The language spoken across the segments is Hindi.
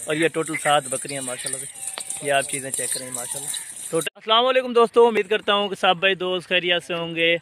और ये टोटल 7 बकरियाँ माशाल्लाह से। ये आप चीज़ें चेक करें माशाल्लाह टोटल। अस्सलाम वालेकुम दोस्तों, उम्मीद करता हूँ कि सब भाई दोस्त खैरियत से होंगे।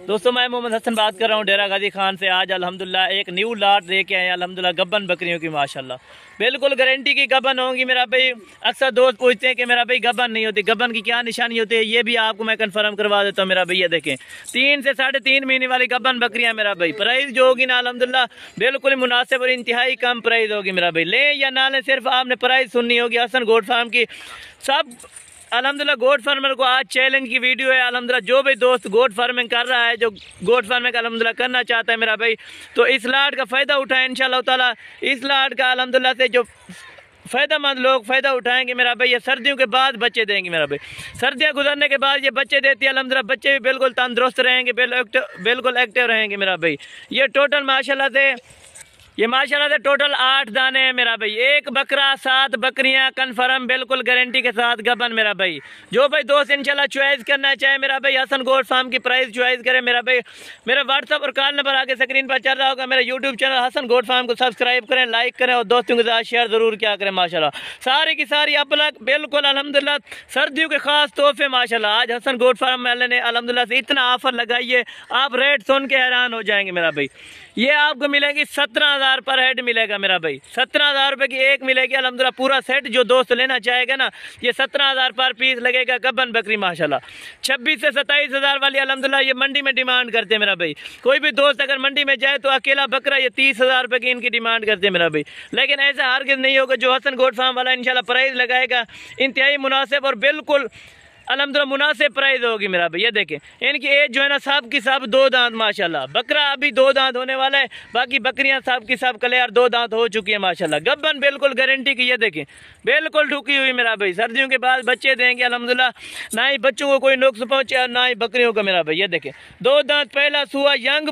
दोस्तों मैं मोहम्मद हसन बात कर रहा हूँ डेरा गाजी खान से। आज अल्हम्दुलिल्लाह एक न्यू लाट लेके आए अल्हम्दुलिल्लाह गब्बन बकरियों की माशाल्लाह। बिल्कुल गारंटी की गब्बन होंगी मेरा भाई। अक्सर दोस्त पूछते हैं कि मेरा भाई गब्बन नहीं होती, गब्बन की क्या निशानी होती है, ये भी आपको मैं कन्फर्म करवा देता हूँ मेरा भाई। ये देखें 3 से 3.5 महीने वाली गब्बन बकरियाँ मेरा भाई। प्राइस जो होगी ना अल्हम्दुलिल्लाह बिल्कुल मुनासिब और इंतहाई कम प्राइस होगी मेरा भाई। लें या ना लें, सिर्फ आपने प्राइस सुननी होगी। हसन गोट फार्म की सब अल्हम्दुलिल्लाह गोट फार्मर को आज चैलेंज की वीडियो है अल्हम्दुलिल्लाह। जो भी दोस्त गोट फार्मिंग कर रहा है, जो गोट फार्मिंग अल्हम्दुलिल्लाह करना चाहता है मेरा भाई, तो इस लाट का फ़ायदा उठाएं इंशाअल्लाह ताला। इस लाट का अल्हम्दुलिल्लाह से जो फ़ायदेमंद लोग फ़ायदा उठाएंगे मेरा भाई, ये सर्दियों के बाद बच्चे देंगे मेरा भाई। सर्दियाँ गुजरने के बाद ये बच्चे देती है अल्हम्दुलिल्लाह। बच्चे भी बिल्कुल तंदुरुस्त रहेंगे, बिल्कुल एक्टिव रहेंगे मेरा भाई। ये टोटल माशाल्लाह से टोटल 8 दाने हैं मेरा भाई। एक बकरा 7 बकरियां कन्फर्म बिल्कुल गारंटी के साथ गबन मेरा भाई। जो भाई दोस्त इंशाल्लाह चॉइस करना चाहे मेरा भाई, हसन गोट फार्म की प्राइस चॉइस करे मेरा भाई। मेरा व्हाट्सअप और कॉल नंबर आगे स्क्रीन पर चल रहा होगा। मेरा YouTube channel Hasan goat farm को सब्सक्राइब करें, लाइक करें और दोस्तों के साथ शेयर जरूर क्या करें माशाल्लाह। सारी की सारी अपलक बिल्कुल अल्हम्दुलिल्लाह सर्दियों के खास तोहफे माशाल्लाह। आज हसन गोट फार्म वाले ने अल्हम्दुलिल्लाह से इतना ऑफर लगाई है, आप रेट सुन के हैरान हो जाएंगे मेरा भाई। ये आपको मिलेगी 17,000 पर हेड मिलेगा मेरा भाई। 17,000 रुपये की एक मिलेगी अल्हम्दुलिल्लाह। पूरा सेट जो दोस्त लेना चाहेगा ना, ये 17,000 पर पीस लगेगा गब्बन बकरी माशाल्लाह। 26 से 27,000 वाली अल्हम्दुलिल्लाह ये मंडी में डिमांड करते हैं मेरा भाई। कोई भी दोस्त अगर मंडी में जाए तो अकेला बकरा ये 30,000 रुपये की इनकी डिमांड करते हैं मेरा भाई। लेकिन ऐसा हरगिज़ नहीं होगा। जो हसन गोट फार्म वाला इंशाल्लाह प्राइस लगाएगा इंतहाई मुनासिब और बिल्कुल अल्हम्दुलिल्लाह मुनासिब प्राइस होगी मेरा भाई। ये देखें इनकी एज जो है ना सब की सब 2 दांत माशाल्लाह। बकरा अभी 2 दांत होने वाला है, बाकी बकरियां सब की सब क्लियर 2 दांत हो चुकी है माशाल्लाह। गब्बन बिल्कुल गारंटी की। ये देखें बिल्कुल ठुकी हुई मेरा भाई। सर्दियों के बाद बच्चे देंगे अल्हम्दुलिल्लाह, ना ही बच्चों को कोई नुक्स पहुंचे और ना ही बकरियों को मेरा भाई। ये देखें 2 दांत पहला सुआ यंग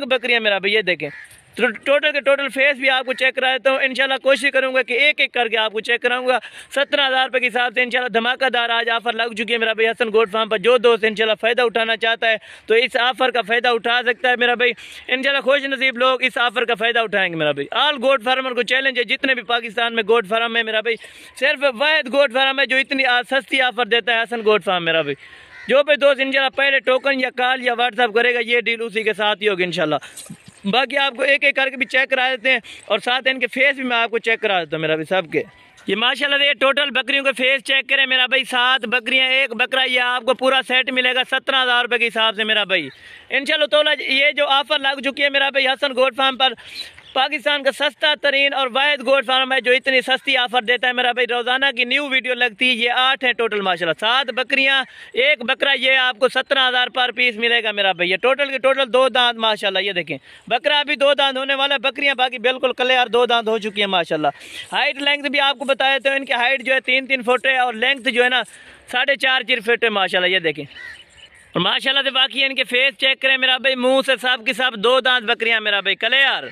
बकरियां मेरा भाई। ये देखें टोटल के टोटल फेस भी आपको चेक करा देता हूँ इंशाल्लाह। कोशिश करूंगा कि एक एक करके आपको चेक कराऊंगा। 17,000 रुपये के हिसाब से इंशाल्लाह धमाकादार आज ऑफर लग चुकी है मेरा भाई हसन गोट फार्म पर। जो दोस्त इंशाल्लाह फ़ायदा उठाना चाहता है तो इस ऑफर का फ़ायदा उठा सकता है मेरा भाई। इंशाल्लाह खुश नसीब लोग इस ऑफर का फ़ायदा उठाएंगे मेरा भाई। ऑल गोट फार्मर को चैलेंज है, जितने भी पाकिस्तान में गोट फार्म है मेरा भाई, सिर्फ वाहिद गोट फार्म है जो इतनी सस्ती ऑफर देता है हसन गोट फार्म मेरा भाई। जो भी दोस्त इंशाल्लाह पहले टोकन या कॉल या व्हाट्सअप करेगा ये डील उसी के साथ ही होगी इंशाल्लाह। बाकी आपको एक एक करके भी चेक करा देते हैं और साथ इनके फेस भी मैं आपको चेक करा देता हूँ मेरा भाई सबके। ये माशाल्लाह ये टोटल बकरियों के फेस चेक करें मेरा भाई। 7 बकरियां एक बकरा, ये आपको पूरा सेट मिलेगा 17,000 रुपये के हिसाब से मेरा भाई इंशाल्लाह। तो ये जो ऑफर लग चुकी है मेरा भाई हसन गोट फार्म पर, पाकिस्तान का सस्ता तरीन और वाहिद गोट फार्म है जो इतनी सस्ती ऑफर देता है मेरा भाई। रोजाना की न्यू वीडियो लगती है। ये 8 है टोटल माशाल्लाह। 7 बकरियां एक बकरा, ये आपको 17,000 पर पीस मिलेगा मेरा भाई। ये टोटल के टोटल 2 दांत माशाल्लाह। ये देखें बकरा अभी 2 दांत होने वाला है, बकरियां बाकी बिल्कुल क्लियर 2 दांत हो चुकी है माशाल्लाह। हाइट लेंथ भी आपको बताया तो इनकी हाइट जो है 3-3 फुट है और लेंथ जो है ना 4.5 फुट है माशाल्लाह। ये देखें और माशाल्लाह से बाकी इनके फेस चेक करें मेरा भाई। मुंह से सब की सब 2 दांत बकरियां मेरा भाई क्लियर।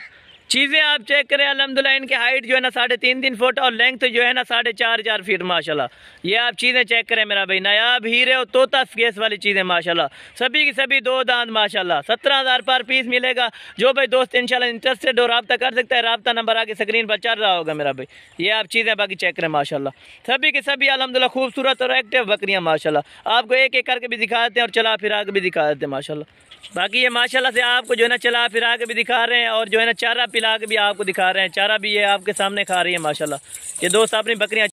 चीज़ें आप चेक करें अल्हम्दुलिल्लाह। इनकी हाइट जो है ना 3.5 फुट और लेंथ जो है ना 4.5 फीट माशाल्लाह। ये आप चीज़ें चेक करें मेरा भाई। नायाब हीरे और तोता फेस वाली चीज़ें माशाल्लाह। सभी की सभी 2 दांत माशाल्लाह। 17,000 पर पीस मिलेगा। जो भाई दोस्त इंशाल्लाह इंटरेस्टेड हो रब्ता कर सकता है। रब्ता नंबर आगे स्क्रीन पर चल रहा होगा मेरा भाई। ये आप चीज़ें बाकी चेक करें माशाल्लाह। सभी की सभी अल्हम्दुलिल्लाह खूबसूरत और एक्टिव बकरियाँ माशाल्लाह। आपको एक एक करके भी दिखा देते हैं और चला फिरा के भी दिखा देते हैं माशाल्लाह। बाकी ये माशाल्लाह से आपको जो है ना चला फिरा के भी दिखा रहे हैं और जो है ना चारा पिला के भी आपको दिखा रहे हैं। चारा भी ये आपके सामने खा रही है माशाल्लाह। ये दोस्त अपनी बकरियां